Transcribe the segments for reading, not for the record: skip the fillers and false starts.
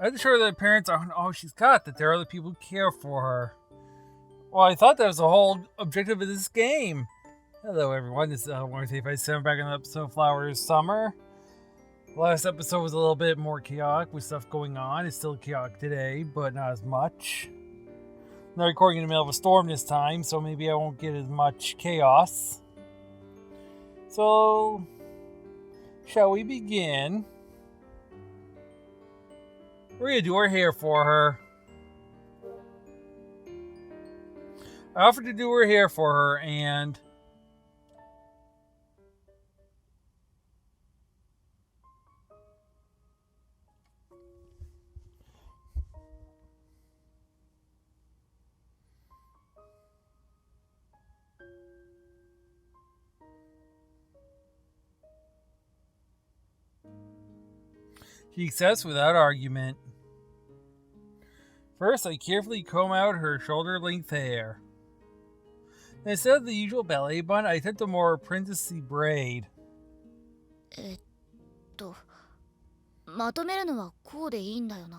I had to show her that parents aren't all she's got, that there are other people who care for her. Well, I thought that was the whole objective of this game. Hello, everyone. This is 185 back on the episode Flowers Summer. Last episode was a little bit more chaotic with stuff going on. It's still chaotic today, but not as much. I'm not recording in the middle of a storm this time, so maybe I won't get as much chaos. So, shall we begin? We're going to do her hair for her. I offered to do her hair for her, and she accepts without argument. First, I carefully comb out her shoulder-length hair. Instead of the usual ballet bun, I attempt a more princessy braid. まとめるのはこうでいいんだよな。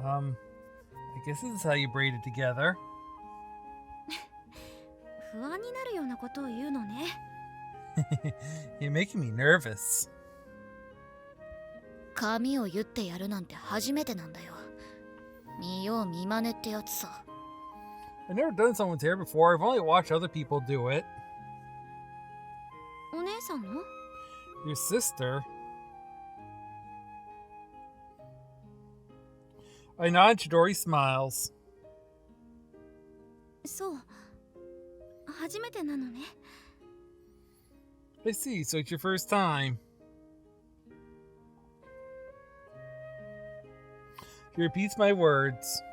I guess this is how you braid it together. 不安になるようなことを言うのね。You're making me nervous. 髪を言ってやるなんて初めてなんだよ。見よう見まねってやつさ。I've never done someone's hair before. I've only watched other people do it. お姉さんの？ Your sister. I nod. Chidori smiles. そう。初めてなのね。I see. So it's your first time. She repeats my words.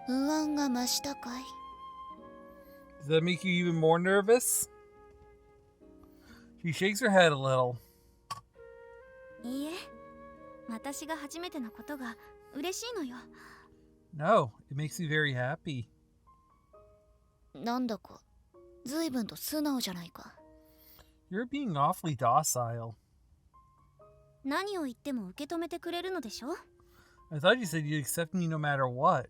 不安が増したかい？ Does that make you even more nervous? She shakes her head a little. いいえ、私が初めてのことが嬉しいのよ。No, it makes me very happy. なんだか、ずいぶんと素直じゃないか。You're being awfully docile. 何を言っても受け止めてくれるのでしょ？ I thought you said you'd accept me no matter what.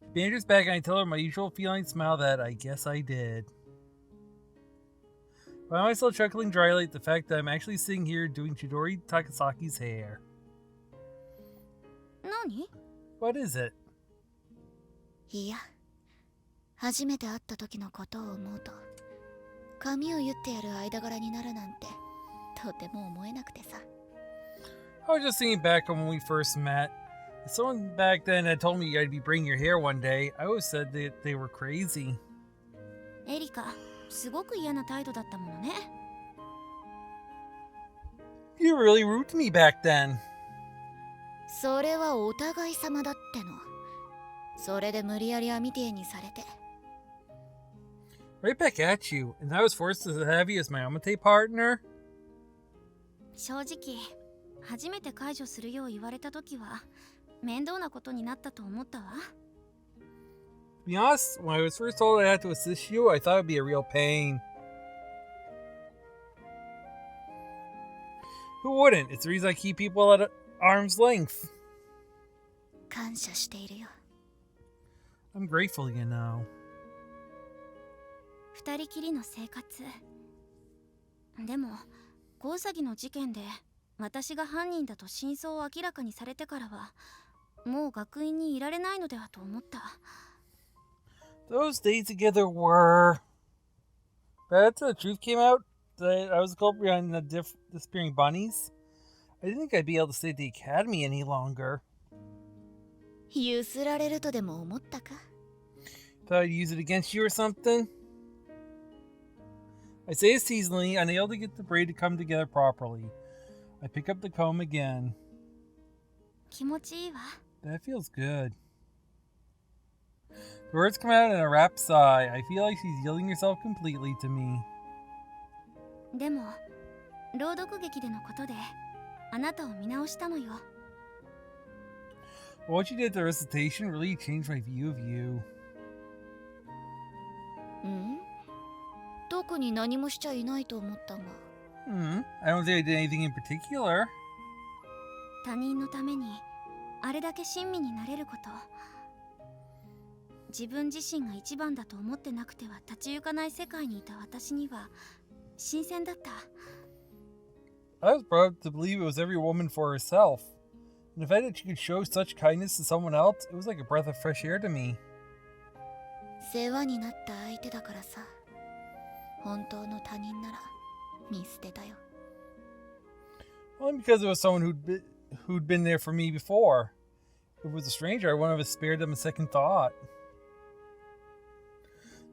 She banters back and I tell her my usual feeling smile that I guess I did. Why am I still chuckling dryly at the fact that I'm actually sitting here doing Chidori Takasaki's hair? 何？ What is it? いや、初めて会った時のことを思うと、髪を言ってやる間柄になるなんて、とても思えなくてさ。I was just thinking back on when we first met. If someone back then had told me I'd be braiding your hair one day, I always said that they were crazy. エリカ、すごく嫌な態度だったものね。You were really rude to me back then. それはお互い様だっての。それで無理やり網手にされて。Right back at you, and I was forced to have you as my amate partner? 正直、初めて解除するよう言われた時は、面倒なことになったと思ったわ。To be honest, when I was first told I had to assist you, I thought it'd be a real pain. Who wouldn't? It's the reason I keep people at arm's length. 感謝しているよ。I'm grateful, you know. 二人きりの生活。でも、小ウサギの事件で私が犯人だと真相を明らかにされてからは、もう学院にいられないのではと思った。Those days together were... But after the truth came out that I was the culprit behind the disappearing bunnies, I didn't think I'd be able to stay at the academy any longer. ゆすられるとでも思ったか？ Thought I'd use it against you or something? I say it seasonally, unable to get the braid to come together properly. I pick up the comb again. 気持ちいいわ。That feels good. The words come out in a rapt sigh. I feel like she's yielding herself completely to me. でも、朗読劇でのことで、あなたを見直したのよ。What you did at the recitation really changed my view of you. ん？特に何もしちゃいないと思ったが。I don't think I did anything in particular. 他人のためにあれだけ親身になれること、自分自身が一番だと思ってなくては立ち行かない世界にいた私には新鮮だった。 I was brought up to believe it was every woman for herself, and the fact that she could show such kindness to someone else, it was like a breath of fresh air to me. 世話になった相手だからさ、本当の他人なら見捨てたよ。 Only because it was someone who'd been there for me before. If it was a stranger, I wouldn't have spared them a second thought.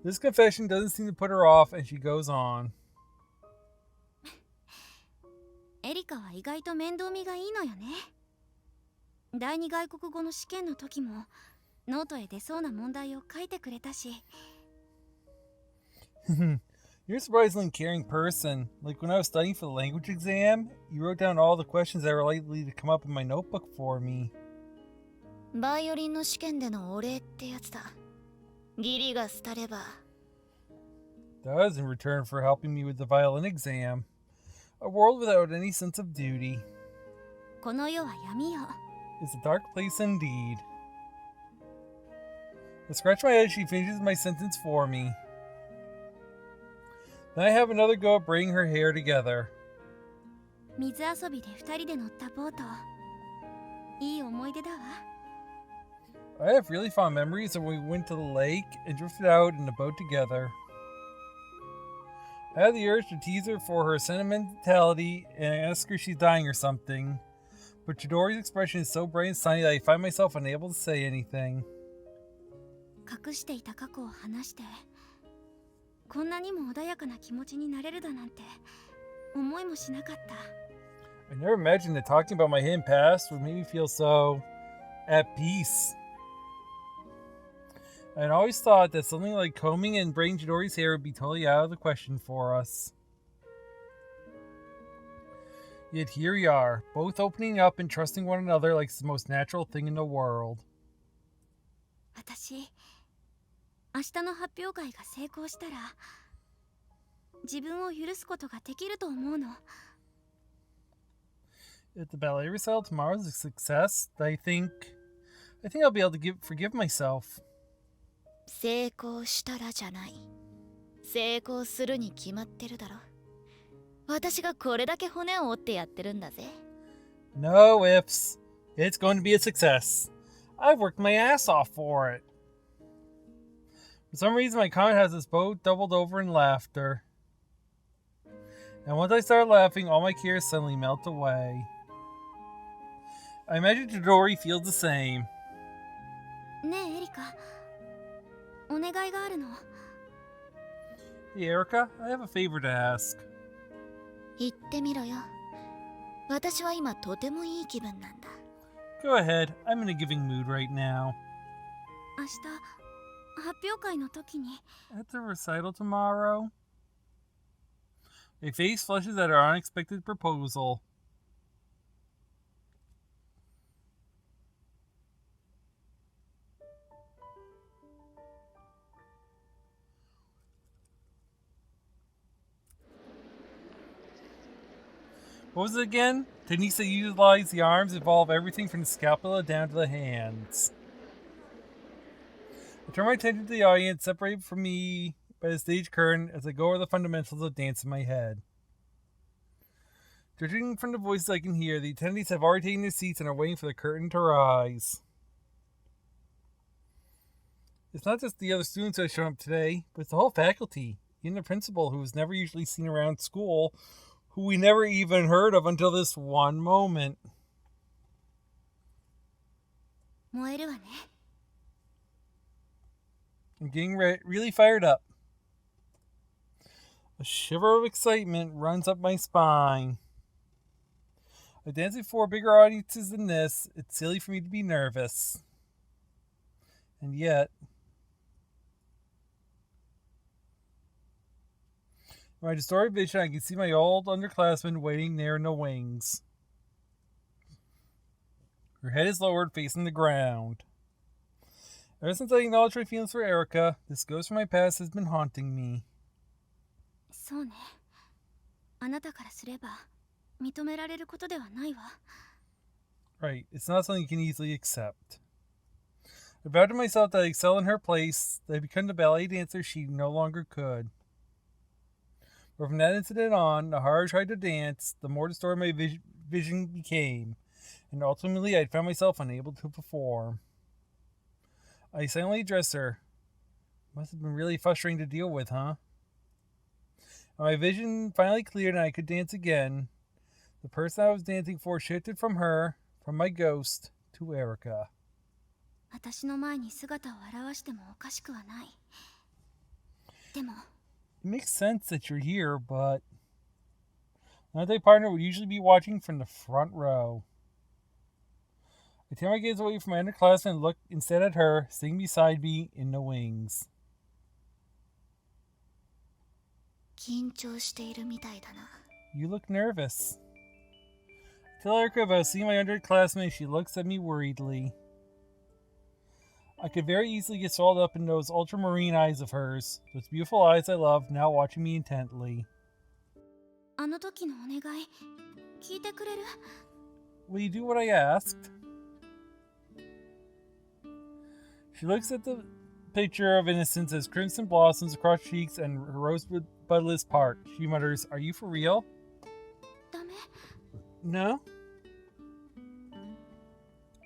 This confession doesn't seem to put her off, and she goes on. エリカは意外と面倒見がいいのよね。第二外国語の試験の時もノートへ出そうな問題を書いてくれたし。You're a surprisingly caring person. Like when I was studying for the language exam, you wrote down all the questions that were likely to come up in my notebook for me. バイオリンの試験でのお礼ってやつだ。義理が廃れば。That was in return for helping me with the violin exam. A world without any sense of duty. この世は闇よ。 It's a dark place indeed. I scratch my head as she finishes my sentence for me. Then I have another go at braiding her hair together. 水遊びで二人で乗ったボート。いい思い出だわ。 I have really fond memories of when we went to the lake and drifted out in a boat together. I had the urge to tease her for her sentimentality and ask her if she's dying or something, but Chidori's expression is so bright and sunny that I find myself unable to say anything. 隠していた過去を話して、こんなにも穏やかな気持ちになれるだなんて思いもしなかった。 I never imagined that talking about my hidden past would make me feel so at peace. I'd always thought that something like combing and braiding Chidori's hair would be totally out of the question for us. Yet here we are, both opening up and trusting one another like it's the most natural thing in the world. 私、明日の発表会が成功したら、自分を許すことができると思うの。 If the ballet recital tomorrow is a success, I think I'll be able to forgive myself. 成功したらじゃない。成功するに決まってるだろ。私がこれだけ骨を折ってやってるんだぜ。 No ifs. It's going to be a success. I've worked my ass off for it. For some reason, my comment has us both doubled over in laughter. And once I start laughing, all my cares suddenly melt away. I imagine Chidori feels the same. ねえエリカ、お願いがあるの。 Hey Erica, I have a favor to ask. 言ってみろよ。私は今とてもいい気分なんだ。 Go ahead, I'm in a giving mood right now. 明日、発表会の時に。 At the recital tomorrow? A face flushes at our unexpected proposal. What was it again? Techniques that utilize the arms involve everything from the scapula down to the hands. I turn my attention to the audience, separated from me by the stage curtain, as I go over the fundamentals of dance in my head. Judging from the voices I can hear, the attendees have already taken their seats and are waiting for the curtain to rise. It's not just the other students who have shown up today, but it's the whole faculty, even the principal, who is never usually seen around school, who we never even heard of until this one moment. 燃えるわね。 I'm getting really fired up. A shiver of excitement runs up my spine. I've danced before bigger audiences than this. It's silly for me to be nervous. And yet, in my distorted vision, I can see my old underclassman waiting there in the wings. Her head is lowered, facing the ground. Ever since I acknowledged my feelings for Erica, this ghost from my past has been haunting me. そうね。あなたからすれば認められることではないわ。Right, it's not something you can easily accept. I vowed to myself that I'd excel in her place, that I'd become the ballet dancer she no longer could. But from that incident on, the harder I tried to dance, the more distorted my vision became, and ultimately I found myself unable to perform. I silently addressed her. Must have been really frustrating to deal with, huh? When my vision finally cleared and I could dance again, the person I was dancing for shifted from her, from my ghost, to Erica. 私の前に姿を現してもおかしくはない。でも It makes sense that you're here, but another partner would usually be watching from the front row. I tear my gaze away from my underclassmen and look instead at her, sitting beside me in the wings. 緊張しているみたいだな。 You look nervous. I tell Erica about seeing my underclassmen and she looks at me worriedly. I could very easily get swallowed up in those ultramarine eyes of hers, those beautiful eyes I love, now watching me intently. あの時のお願い聞いてくれる？ Will you do what I asked? She looks at the picture of innocence as crimson blossoms across cheeks and her rosebudless part. She mutters, "Are you for real?" ダメ？ No?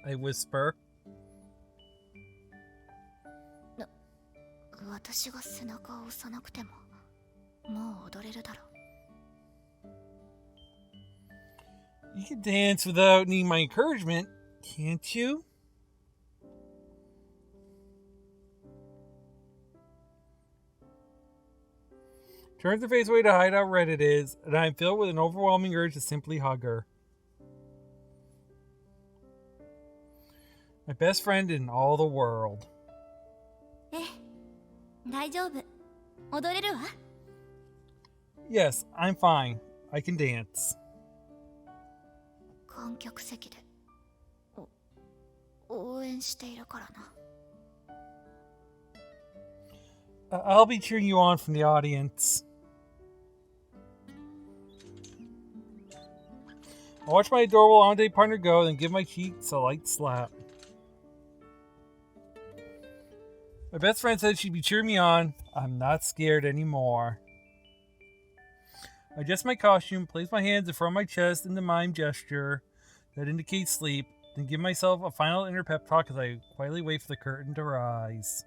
I whisper. 私が背中を押さなくてももう踊れるだろう。 You can dance without needing my encouragement, can't you? Turns her face away to hide how red it is, and I'm filled with an overwhelming urge to simply hug her. My best friend in all the world. ええ、大丈夫。踊れるわ。 Yes, I'm fine. I can dance. 観客席で応援しているからな。 I'll be cheering you on from the audience. I watch my adorable on-day partner go, then give my cheeks a light slap. My best friend said she'd be cheering me on. I'm not scared anymore. I adjust my costume, place my hands in front of my chest in the mime gesture that indicates sleep, then give myself a final inner pep talk as I quietly wait for the curtain to rise.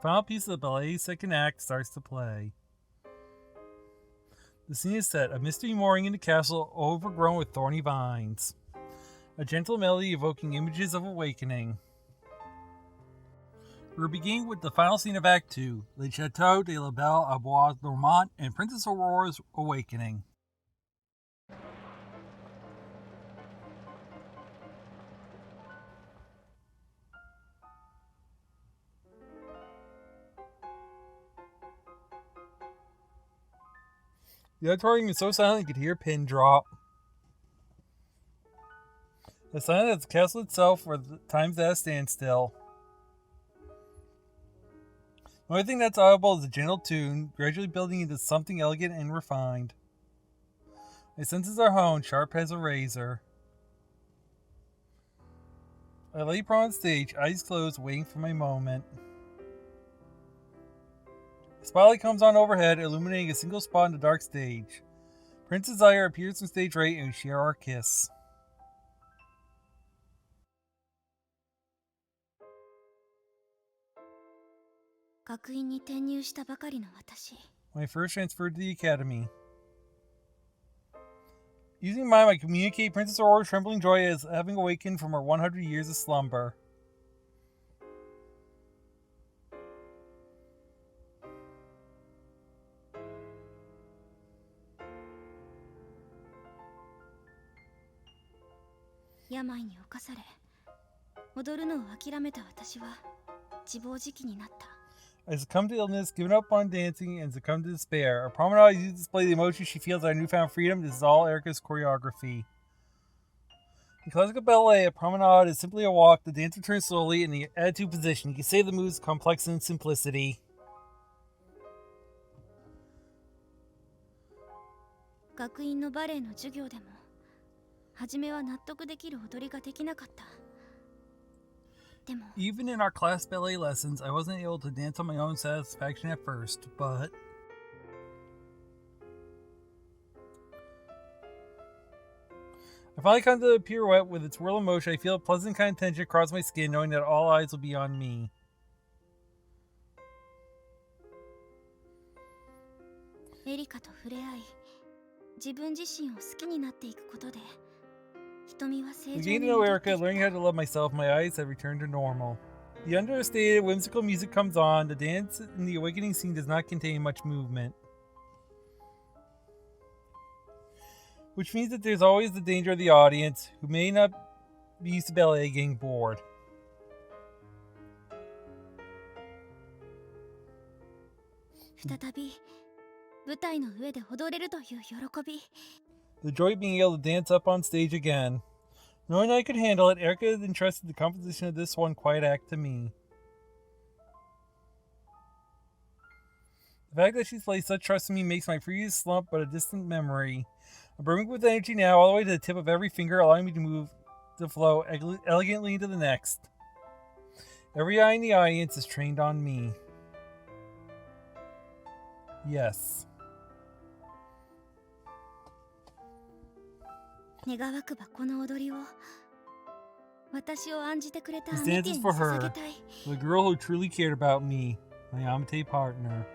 Final piece of the ballet's second act starts to play. The scene is set, a mystery mooring in the castle overgrown with thorny vines. A gentle melody evoking images of awakening. We're beginning with the final scene of Act 2, Le Chateau de la Belle à Bois Dormant and Princess Aurora's awakening. The auditorium is so silent you could hear a pin drop. As silent as the castle itself, where the time's at a standstill. The only thing that's audible is a gentle tune, gradually building into something elegant and refined. My senses are honed, sharp as a razor. I lay prone on stage, eyes closed, waiting for my moment. The spotlight comes on overhead, illuminating a single spot on the dark stage. Prince Desire appears from stage right, and we share our kiss. When I first transferred to the academy. Using mime, I communicate Princess Aurora's trembling joy as having awakened from her 100 years of slumber. I succumb to illness, given up on dancing, and succumb to despair. Our promenade is used to display the emotion she feels at our newfound freedom. This is all Erica's choreography. In classical ballet, a promenade is simply a walk. The dancer turns slowly in the attitude position. You can say the move's complex in simplicity. 学院のバレエの授業でも初めは納得できる踊りができなかった。でも Even in our class ballet lessons, I wasn't able to dance on my own satisfaction at first, but I finally come to the pirouette with its whirl of motion. I feel a pleasant kind of tension across my skin, knowing that all eyes will be on me. エリカと触れ合い、自分自身を好きになっていくことで、瞳は正常に Beginning to know Erica, learning how to love myself, my eyes have returned to normal. The understated, whimsical music comes on. The dance in the awakening scene does not contain much movement, which means that there's always the danger of the audience, who may not be used to ballet, getting bored. The joy of being able to dance up on stage again. Knowing I could handle it, Erica had entrusted the composition of this one quiet act to me. The fact that she's placed such trust in me makes my previous slump but a distant memory. I'm brimming with energy now, all the way to the tip of every finger, allowing me to move the flow elegantly into the next. Every eye in the audience is trained on me. Yes. 願わくばこの踊りを私を案じてくれた This アメ dance テ is に for 捧 her, げたい。 the girl who truly cared about me, my Amate partner.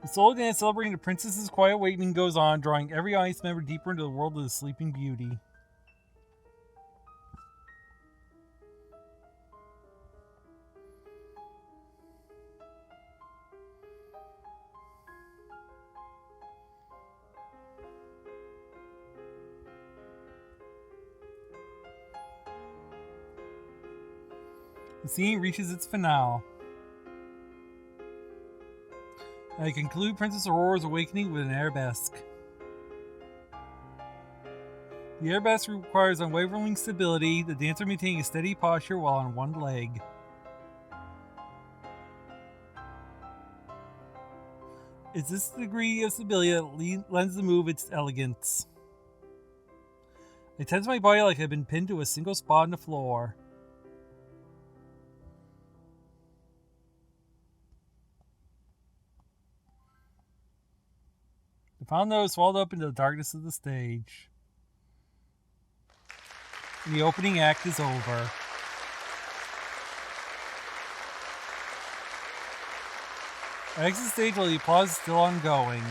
The solo dance celebrating the princess's quiet awakening goes on, drawing every audience member deeper into the world of the sleeping beauty. The scene reaches its finale. I conclude Princess Aurora's awakening with an arabesque. The arabesque requires unwavering stability, the dancer maintaining a steady posture while on one leg. It's this degree of stability that lends the move its elegance. I tense my body like I've been pinned to a single spot on the floor. The final note is swallowed up into the darkness of the stage. And the opening act is over. I exit the stage while the applause is still ongoing.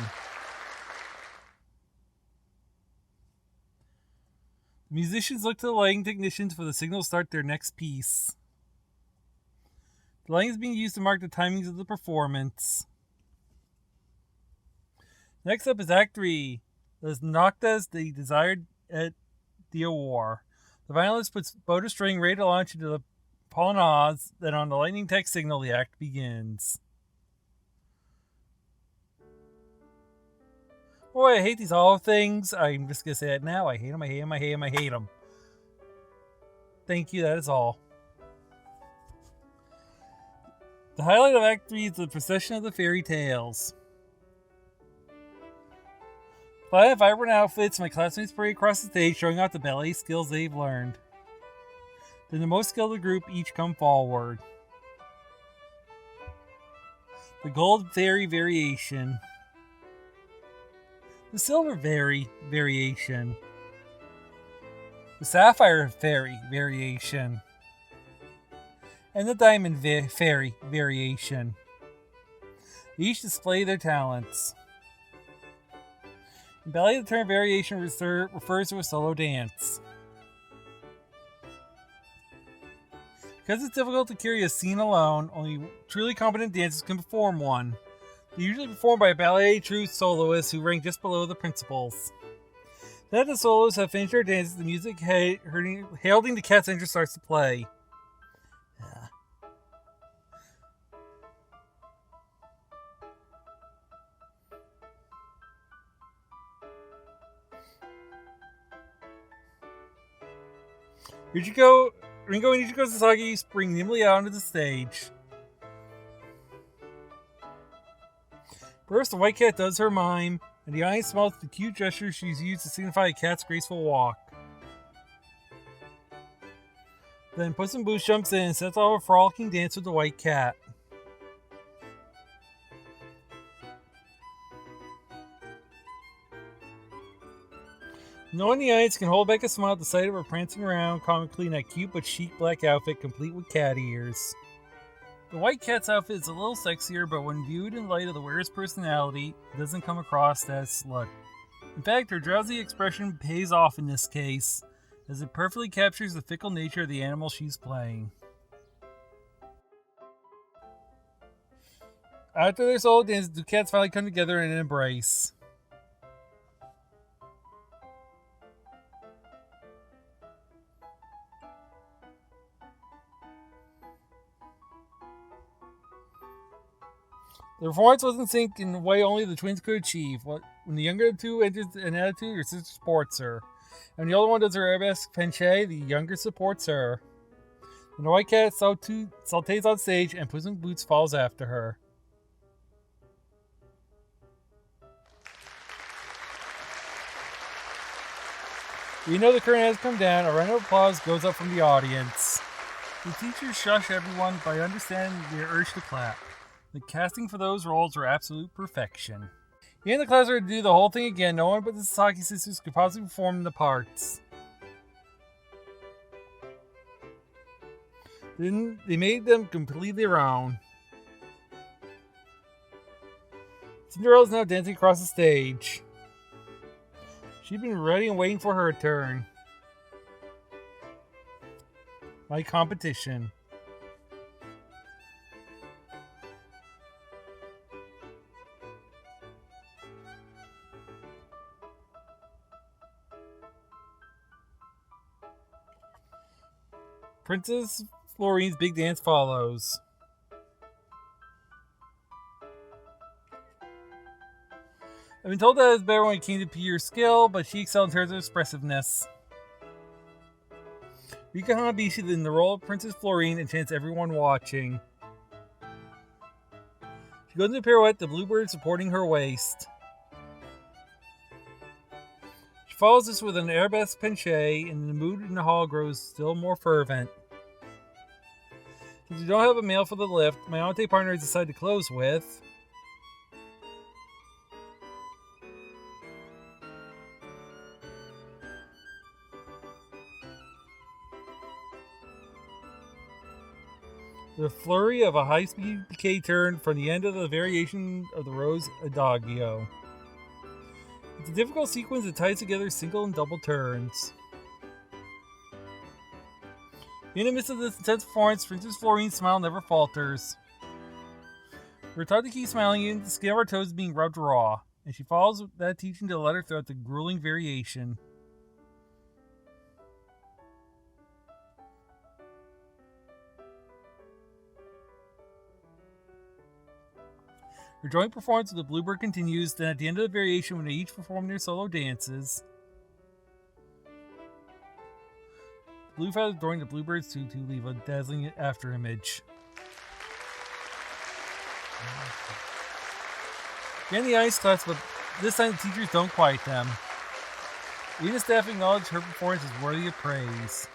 The musicians look to the lighting technicians for the signal to start their next piece. The lighting is being used to mark the timings of the performance. Next up is Act 3, Las Noctas de Desire et d'Or. The violinist puts bow to string ready to launch into the polonaise, then on the lightning text signal, the act begins. Boy, I hate these all things. I'm just going to say it now. I hate them, I hate them, I hate them, I hate them. Thank you, that is all. The highlight of Act 3 is the procession of the fairy tales. Five vibrant outfits, my classmates parade across the stage, showing off the ballet skills they've learned. Then the most skilled of the group each come forward. The gold fairy variation. The silver fairy variation. The sapphire fairy variation. And the diamond fairy variation. They each display their talents. In ballet, the term variation refers to a solo dance. Because it's difficult to carry a scene alone, only truly competent dancers can perform one. They're usually performed by a ballet troupe soloists who rank just below the principals. Then after the soloists have finished their dances, the music heralding the cat's entrance starts to play. Ringo and Ichiko Sasaki spring nimbly out onto the stage. First, the white cat does her mime, and the audience smiles at the cute gesture she's used to signify a cat's graceful walk. Then Puss in Boots jumps in and sets off a frolicking dance with the white cat. No one in the audience can hold back a smile at the sight of her prancing around comically in that cute but chic black outfit complete with cat ears. The white cat's outfit is a little sexier, but when viewed in light of the wearer's personality, it doesn't come across as slut. In fact, her drowsy expression pays off in this case, as it perfectly captures the fickle nature of the animal she's playing. After their solo dance, the two cats finally come together in an embrace. The performance was in sync in a way only the twins could achieve. When the younger of the two enters an attitude, her sister supports her. And the older one does her arabesque penché, the younger supports her. And the white cat saltates on stage, and Puss in Boots follows after her. We know the curtain has come down. A round of applause goes up from the audience. The teachers shush everyone by understanding their urge to clap. The casting for those roles were absolute perfection. He and the class are to do the whole thing again. No one but the Sasaki sisters could possibly perform the parts. Then they made them completely their own. Cinderella's now dancing across the stage. She'd been ready and waiting for her turn. My competition. Princess Florine's big dance follows. I've been told that it was better when it came to pure skill, but she excelled in terms of expressiveness. Rika Hanabishi in the role of Princess Florine enchants everyone watching. She goes into a pirouette, the bluebird supporting her waist. She follows this with an arabesque penché, and the mood in the hall grows still more fervent. Since we don't have a male for the lift, my ante partner has decided to close with... the flurry of a high-speed decay turn from the end of the variation of the Rose Adagio. It's a difficult sequence that ties together single and double turns. In the midst of this intense performance, Princess Florine's smile never falters. We're taught to keep smiling even the skin of our toes is being rubbed raw, and she follows that teaching to the letter throughout the grueling variation. Her joint performance with the Bluebird continues, then at the end of the variation when they each perform their solo dances, the Blue Feathers join the Bluebirds to leave a dazzling afterimage. Again the ice class, but this time the teachers don't quiet them. Even the staff acknowledge her performance is worthy of praise.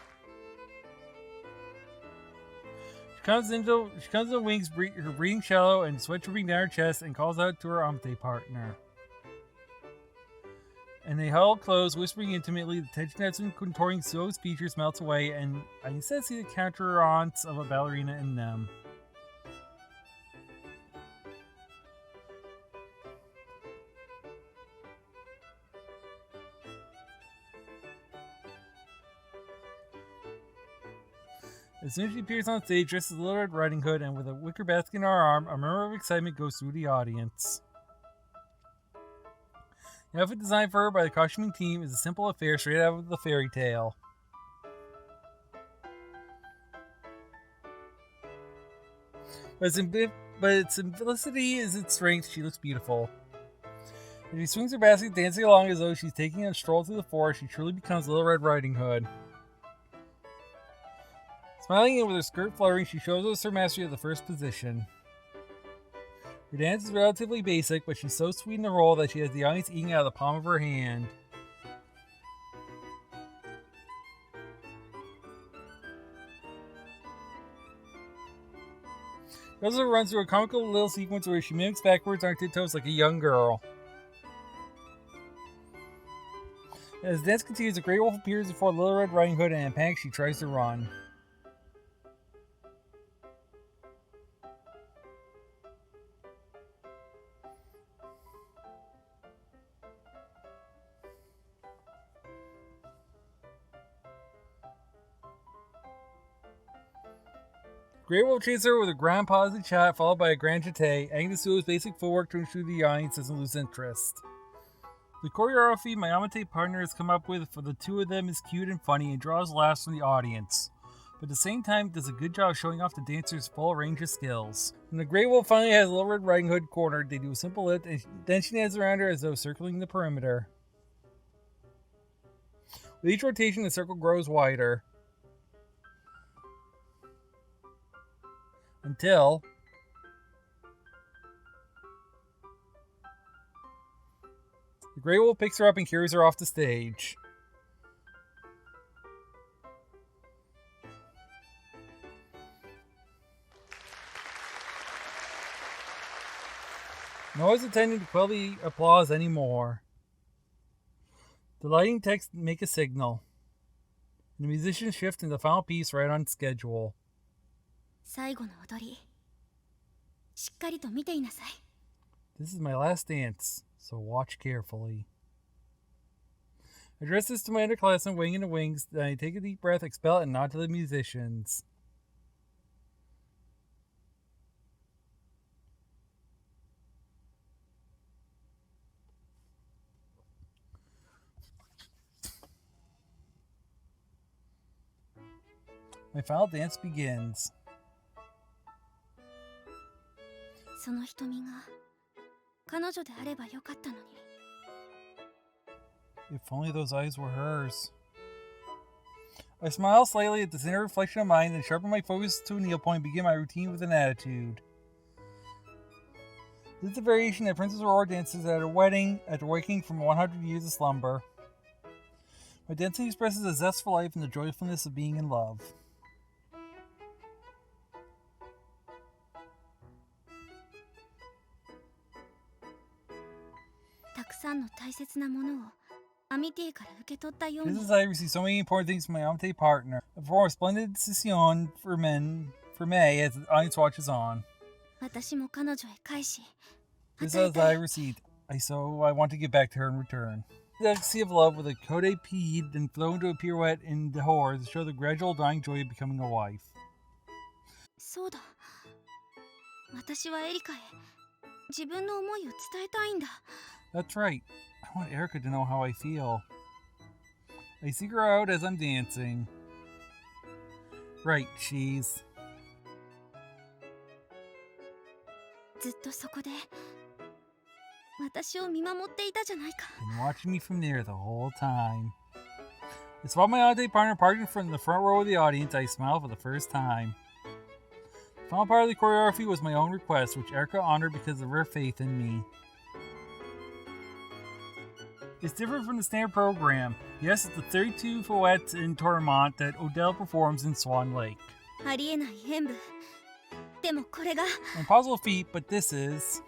She comes in the wings, her breathing shallow and sweat dripping down her chest, and calls out to her ante partner. And they huddle close, whispering intimately. The tension that's been contouring Zoe's features melts away, and I instead see the counterance of a ballerina in them. As soon as she appears on stage, dressed as Little Red Riding Hood and with a wicker basket in her arm, a murmur of excitement goes through the audience. The outfit designed for her by the costuming team is a simple affair straight out of the fairy tale. But its simplicity is its strength. She looks beautiful. As she swings her basket, dancing along as though she's taking a stroll through the forest, she truly becomes Little Red Riding Hood. Smiling and with her skirt fluttering, she shows us her mastery of the first position. Her dance is relatively basic, but she's so sweet in the role that she has the audience eating out of the palm of her hand. She also runs through a comical little sequence where she mimics backwards on her tiptoes like a young girl. As the dance continues, a Grey Wolf appears before Little Red Riding Hood, and in panic she tries to run. Grey Wolf chases her with a grand positive shot, followed by a grand jeté, adding to Suo's basic footwork to ensure the audience doesn't lose interest. The choreography my Amate partner has come up with for the two of them is cute and funny and draws laughs from the audience, but at the same time it does a good job showing off the dancer's full range of skills. When the Grey Wolf finally has Little Red Riding Hood cornered, they do a simple lift and then she dances around her as though circling the perimeter. With each rotation, the circle grows wider. Until the Grey Wolf picks her up and carries her off the stage. No one's intending to quell the applause anymore. The lighting techs make a signal, and the musicians shift into the final piece right on schedule. 最後の踊り、しっかりと見ていなさい。This is my last dance, so watch carefully. I address this to my underclassmen weighing in the wings, then I take a deep breath, expel it, and nod to the musicians. My final dance begins. その瞳が彼女であればよかったのに。If only those eyes were hers. I smile slightly at this inner reflection of mine, then sharpen my focus to a needle point and begin my routine with an attitude. This is a variation that Princess Aurora dances at her wedding after waking from 100 years of slumber. My dancing expresses a zest for life and the joyfulness of being in love. Just as I receive so many important things from my Amate partner, I perform a splendid session for May as the audience watches on. Just as I received, so I want to give back to her in return. The ecstasy of love with a cote pied and flow into a pirouette in the horror to show the gradual dying joy of becoming a wife. そうだ。私はエリカへ自分の思いを伝えたいんだ。That's right. I want Erica to know how I feel. I seek her out as I'm dancing. Right, cheese. ずっとそこで私を見守っていたじゃないか。Been watching me from there the whole time. I spot my Amate partner parked from the front row of the audience. I smile for the first time. The final part of the choreography was my own request, which Erica honored because of her faith in me. It's different from the standard program. Yes, it's the 32 fouettes in Tourment that Odell performs in Swan Lake. ありえない演舞。でもこれが An impossible feat, but this is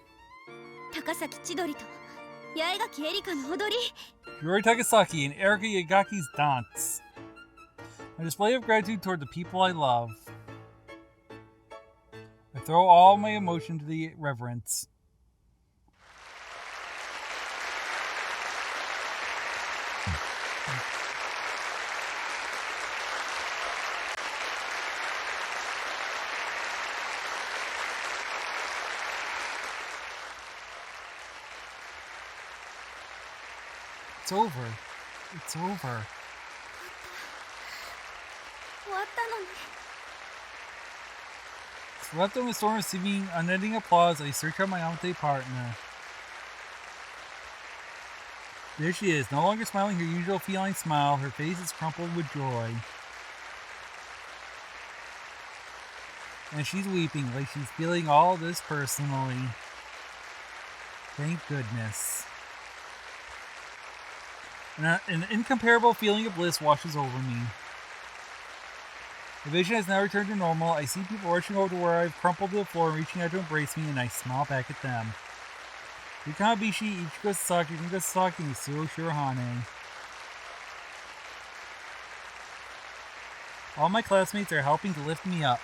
高崎千鳥と八重垣エリカの踊り。Chidori Takasaki and Erika Yagaki's dance. A display of gratitude toward the people I love. I throw all my emotion to the reverence. It's over. It's over. 終わったのに。Swept on the storm, receiving unending applause, I search out my Amate partner. There she is, no longer smiling her usual feline smile. Her face is crumpled with joy. And she's weeping like she's feeling all this personally. Thank goodness. An incomparable feeling of bliss washes over me. The vision has now returned to normal. I see people rushing over to where I've crumpled to the floor, reaching out to embrace me, and I smile back at them. Yukanabishi, Ichiko Sasaki, Ringo Sasaki, Suo Shirohane. All my classmates are helping to lift me up.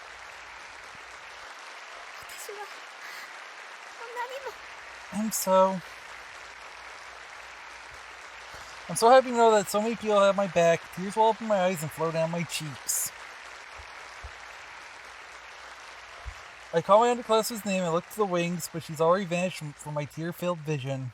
I'm so happy to know that so many people have my back. Tears well up in my eyes and flow down my cheeks. I call my underclassman's name and look to the wings, but she's already vanished from my tear-filled vision.